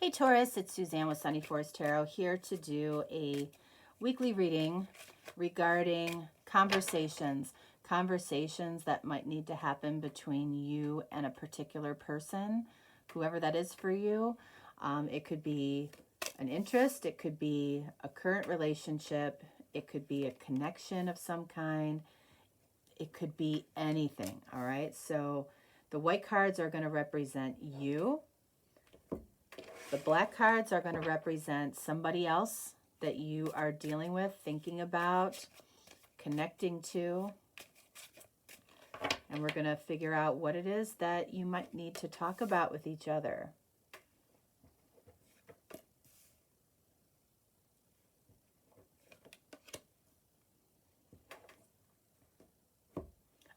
Hey Taurus, it's Suzanne with Sunny Forest Tarot here to do a weekly reading regarding conversations that might need to happen between you and a particular person, whoever that is for you. It could be an interest, it could be a current relationship, it could be a connection of some kind, it could be anything, all right? So the white cards are going to represent you. The black cards are going to represent somebody else that you are dealing with, thinking about, connecting to. And we're going to figure out what it is that you might need to talk about with each other.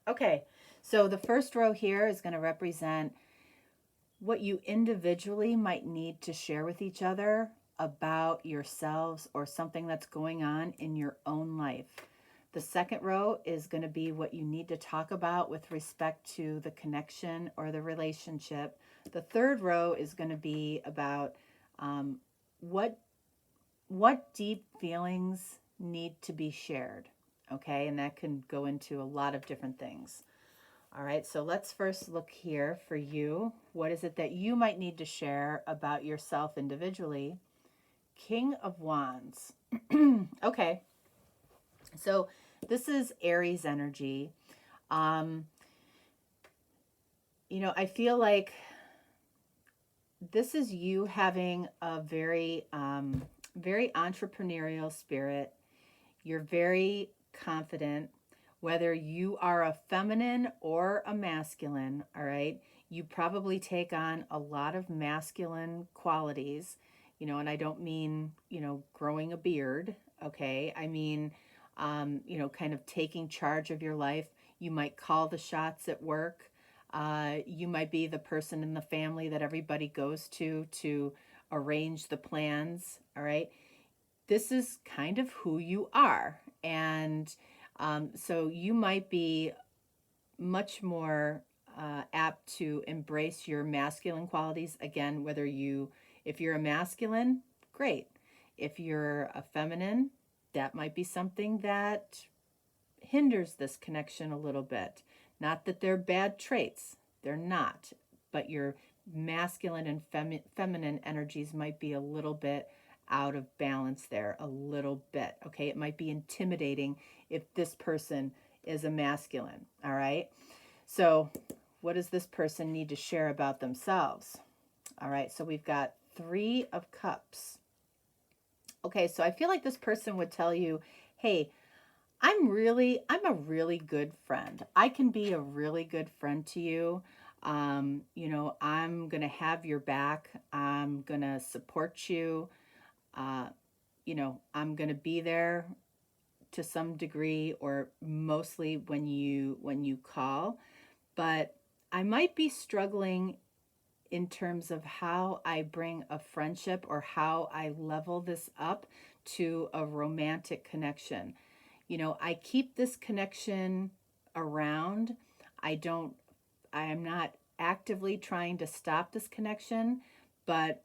Okay, so the first row here is going to represent what you individually might need to share with each other about yourselves or something that's going on in your own life. The second row is going to be what you need to talk about with respect to the connection or the relationship. The third row is going to be about what deep feelings need to be shared. Okay, and that can go into a lot of different things. All right, so let's first look here for you. What is it that you might need to share about yourself individually? King of Wands. Okay, so this is Aries energy. You know, I feel like this is you having a very, very entrepreneurial spirit. You're very confident. Whether you are a feminine or a masculine, all right, you probably take on a lot of masculine qualities, you know, and I don't mean, you know, growing a beard, okay? I mean, you know, kind of taking charge of your life. You might call the shots at work. You might be the person in the family that everybody goes to arrange the plans, all right? This is kind of who you are. And so you might be much more apt to embrace your masculine qualities. Again, if you're a masculine, great. If you're a feminine, that might be something that hinders this connection a little bit. Not that they're bad traits, they're not. But your masculine and feminine energies might be a little bit out of balance there, a little bit. Okay, it might be intimidating if this person is a masculine. All right, so what does this person need to share about themselves? All right, so we've got 3 of Cups. Okay, so I feel like this person would tell you, hey, I'm a really good friend. I can be a really good friend to you. You know, I'm going to have your back. I'm going to support you. You know, I'm going to be there to some degree or mostly when you call, but I might be struggling in terms of how I bring a friendship or how I level this up to a romantic connection. You know, I keep this connection around. I am not actively trying to stop this connection, but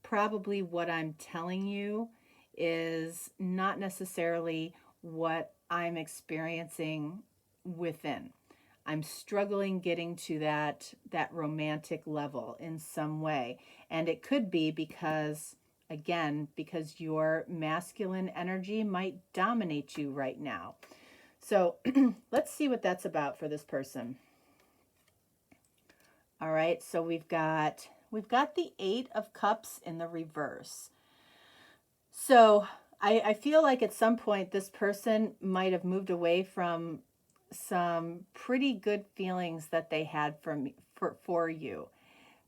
probably what I'm telling you is not necessarily what I'm experiencing within. I'm struggling getting to that romantic level in some way. And it could be because, again, because your masculine energy might dominate you right now. So let's see what that's about for this person. All right, so we've got the 8 of Cups in the reverse. So I feel like at some point this person might have moved away from some pretty good feelings that they had for you.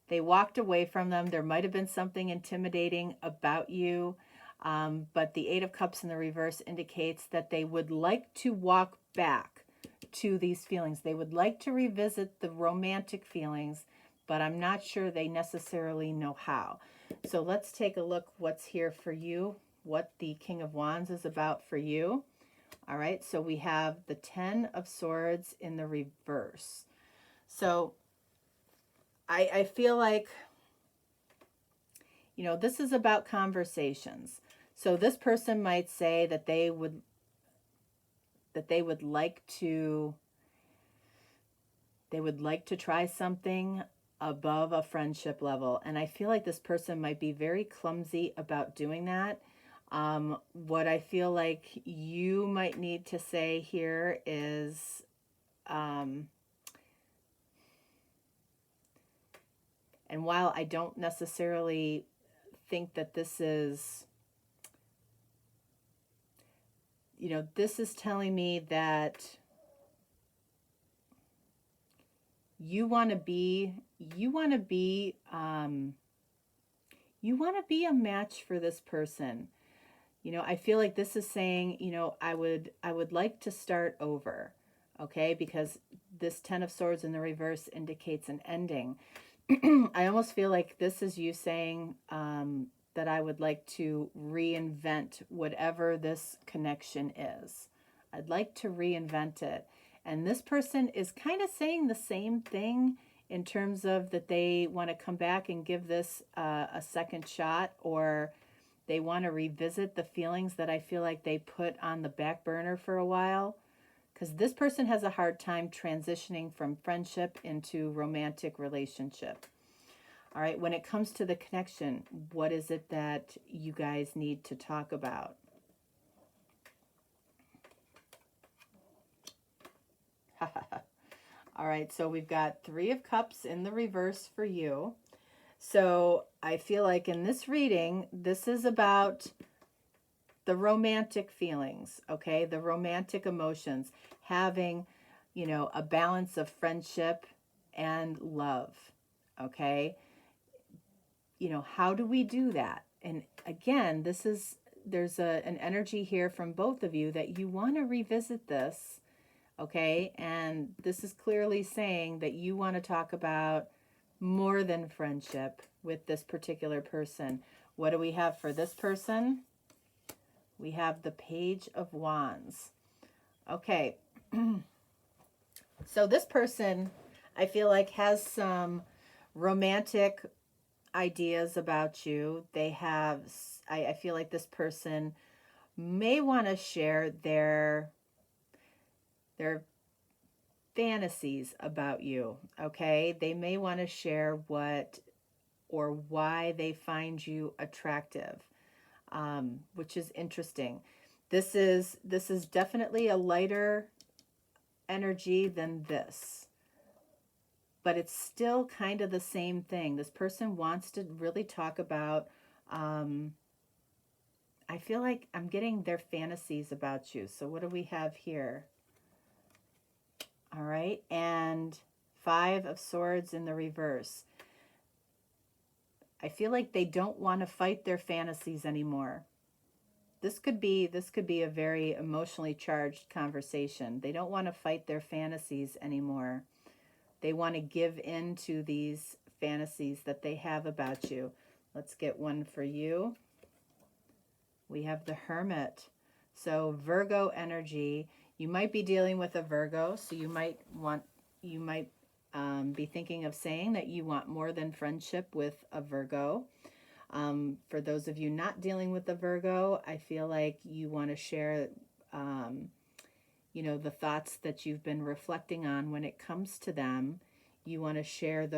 They walked away from them. There might have been something intimidating about you, but the 8 of Cups in the reverse indicates that they would like to walk back to these feelings. They would like to revisit the romantic feelings, but I'm not sure they necessarily know how. So let's take a look what's here for you, what the King of Wands is about for you. All right, so we have the 10 of Swords in the reverse. So I feel like, you know, this is about conversations. So this person might say that they would like to try something above a friendship level. And I feel like this person might be very clumsy about doing that. What I feel like you might need to say here is, and while I don't necessarily think that this is, you know, this is telling me that you want to be a match for this person. You know, I feel like this is saying, you know, I would like to start over, okay? Because this 10 of Swords in the reverse indicates an ending. I almost feel like this is you saying that I would like to reinvent whatever this connection is. I'd like to reinvent it. And this person is kind of saying the same thing in terms of that they want to come back and give this a second shot, or they want to revisit the feelings that I feel like they put on the back burner for a while. Because this person has a hard time transitioning from friendship into romantic relationship. All right, when it comes to the connection, what is it that you guys need to talk about? All right, so we've got 3 of Cups in the reverse for you. So I feel like in this reading, this is about the romantic feelings, okay? The romantic emotions, having, you know, a balance of friendship and love, okay? You know, how do we do that? And again, there's an energy here from both of you that you want to revisit this, okay? And this is clearly saying that you want to talk about more than friendship with this particular person. What do we have for this person? We have the Page of Wands. Okay. So this person, I feel like, has some romantic ideas about you. They have, I feel like this person may want to share their fantasies about you, okay? They may want to share what or why they find you attractive, which is interesting. This is definitely a lighter energy than this, but it's still kind of the same thing. This person wants to really talk about, I feel like I'm getting their fantasies about you. So what do we have here? All right, and 5 of Swords in the reverse. I feel like they don't want to fight their fantasies anymore. This could be a very emotionally charged conversation. They don't want to fight their fantasies anymore. They want to give in to these fantasies that they have about you. Let's get one for you. We have the Hermit. So Virgo energy. You might be dealing with a Virgo, so you might be thinking of saying that you want more than friendship with a Virgo. For those of you not dealing with a Virgo, I feel like you want to share, you know, the thoughts that you've been reflecting on when it comes to them. You want to share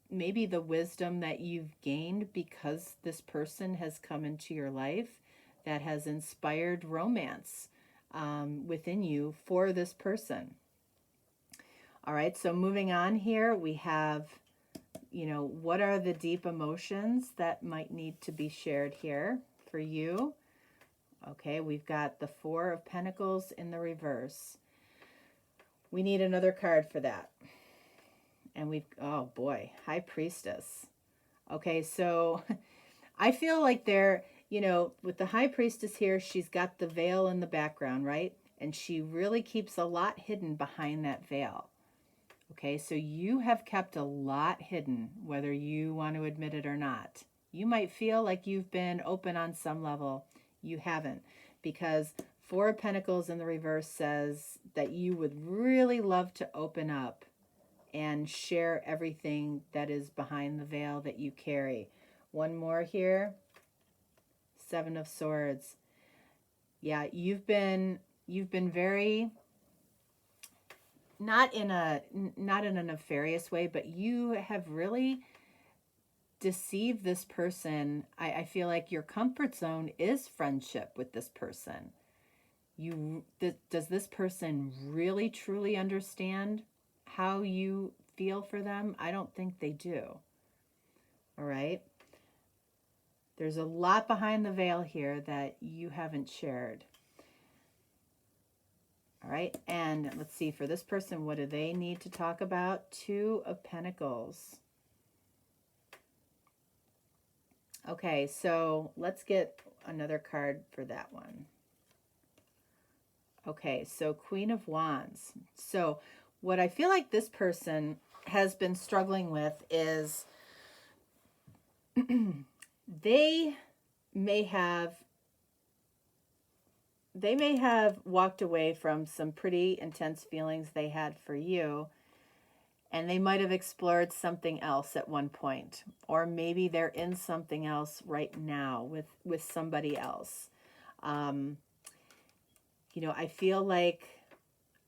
maybe the wisdom that you've gained because this person has come into your life that has inspired romance within you for this person. All right, so moving on here, we have, you know, what are the deep emotions that might need to be shared here for you? Okay, we've got the 4 of Pentacles in the reverse. We need another card for that. And oh boy, High Priestess. Okay, so I feel like they're, you know, with the High Priestess here, she's got the veil in the background, right? And she really keeps a lot hidden behind that veil. Okay, so you have kept a lot hidden, whether you want to admit it or not. You might feel like you've been open on some level. You haven't, because 4 of Pentacles in the reverse says that you would really love to open up and share everything that is behind the veil that you carry. One more here. Seven of Swords. Yeah, you've been very, not in a nefarious way, but you have really deceived this person. I feel like your comfort zone is friendship with this person. Does this person really truly understand how you feel for them? I don't think they do. All right. There's a lot behind the veil here that you haven't shared. All right. And let's see, for this person, what do they need to talk about? Two of Pentacles. Okay, so let's get another card for that one. Okay, so Queen of Wands. So what I feel like this person has been struggling with is they may have walked away from some pretty intense feelings they had for you, and they might have explored something else at one point, or maybe they're in something else right now with somebody else. You know, I feel like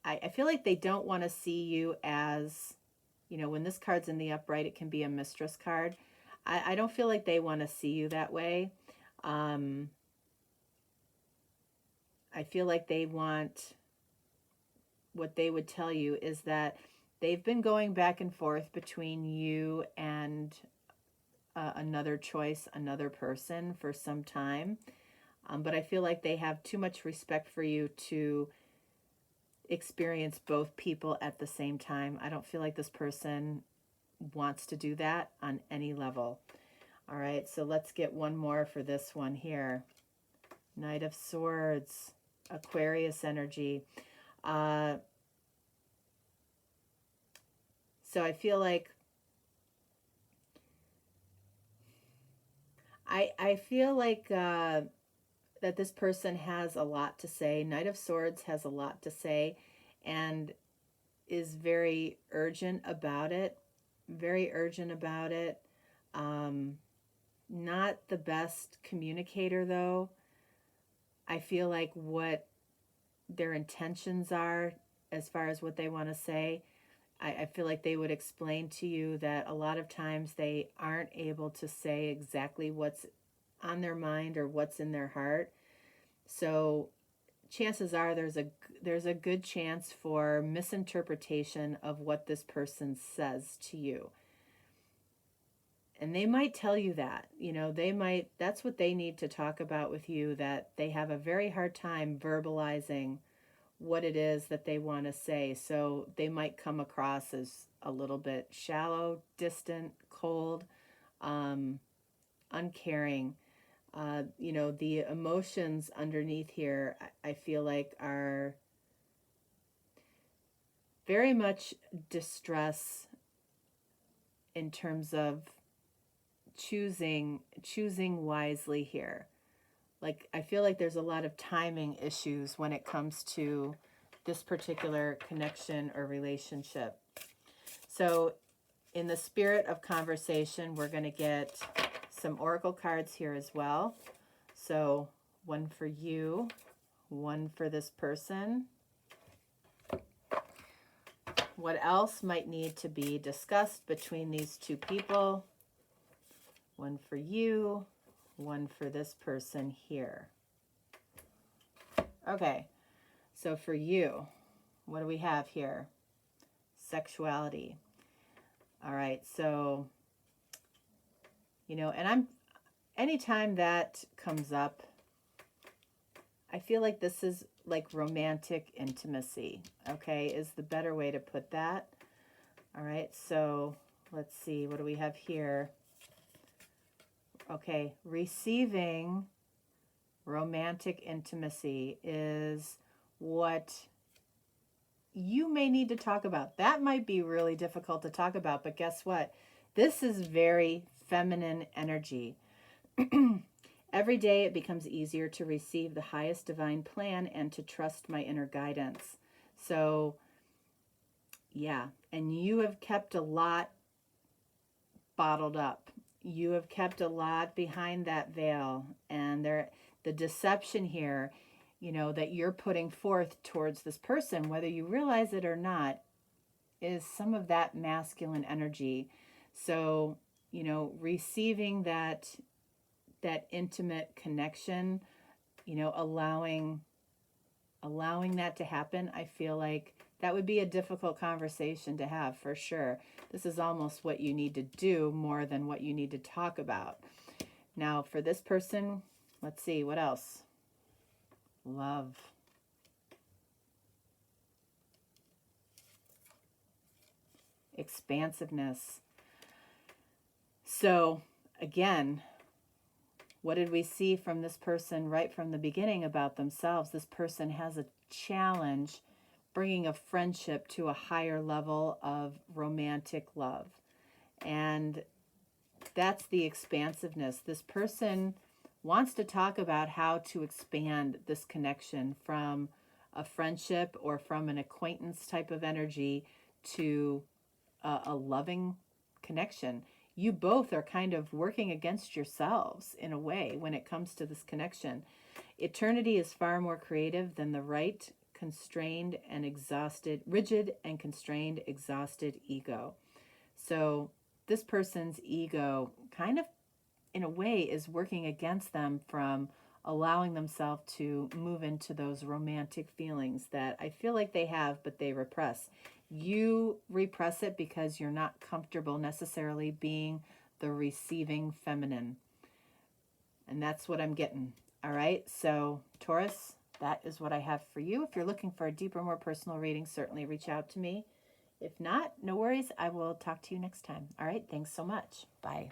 they don't want to see you as, you know, when this card's in the upright, it can be a mistress card. I don't feel like they want to see you that way. I feel like they want, what they would tell you is that they've been going back and forth between you and another choice, another person for some time. But I feel like they have too much respect for you to experience both people at the same time. I don't feel like this person wants to do that on any level. All right, so let's get one more for this one here. Knight of Swords, Aquarius energy. So I feel like I feel like that this person has a lot to say. Knight of Swords has a lot to say and is very urgent about it. Very urgent about it. Not the best communicator, though. I feel like what their intentions are as far as what they want to say, I feel like they would explain to you that a lot of times they aren't able to say exactly what's on their mind or what's in their heart. So chances are there's a good chance for misinterpretation of what this person says to you. And they might tell you that, you know, that's what they need to talk about with you, that they have a very hard time verbalizing what it is that they want to say. So they might come across as a little bit shallow, distant, cold, uncaring. You know, the emotions underneath here, I feel like, are very much distress in terms of choosing wisely here. Like, I feel like there's a lot of timing issues when it comes to this particular connection or relationship. So in the spirit of conversation, we're going to get some oracle cards here as well. So one for you, one for this person. What else might need to be discussed between these two people? One for you, one for this person here. Okay, so for you, what do we have here? Sexuality. All right, so, you know, and anytime that comes up, I feel like this is like romantic intimacy, okay, is the better way to put that. All right, so let's see, what do we have here? Okay, receiving romantic intimacy is what you may need to talk about. That might be really difficult to talk about, but guess what? This is very feminine energy. Every day it becomes easier to receive the highest divine plan and to trust my inner guidance. So, yeah, and you have kept a lot bottled up. you have kept a lot behind that veil, and the deception here, you know, that you're putting forth towards this person, whether you realize it or not, is some of that masculine energy. So, you know, receiving that intimate connection, you know, allowing that to happen, I feel like that would be a difficult conversation to have for sure. This is almost what you need to do more than what you need to talk about. Now, for this person, let's see, what else? Love. Expansiveness. So, again, what did we see from this person right from the beginning about themselves? This person has a challenge bringing a friendship to a higher level of romantic love. And that's the expansiveness. This person wants to talk about how to expand this connection from a friendship or from an acquaintance type of energy to a loving connection. You both are kind of working against yourselves in a way when it comes to this connection. Eternity is far more creative than the right, constrained and exhausted, rigid and constrained, exhausted ego. So this person's ego kind of, in a way, is working against them from allowing themselves to move into those romantic feelings that I feel like they have, but they repress. You repress it because you're not comfortable necessarily being the receiving feminine. And that's what I'm getting. All right. So, Taurus, that is what I have for you. If you're looking for a deeper, more personal reading, certainly reach out to me. If not, no worries. I will talk to you next time. All right. Thanks so much. Bye.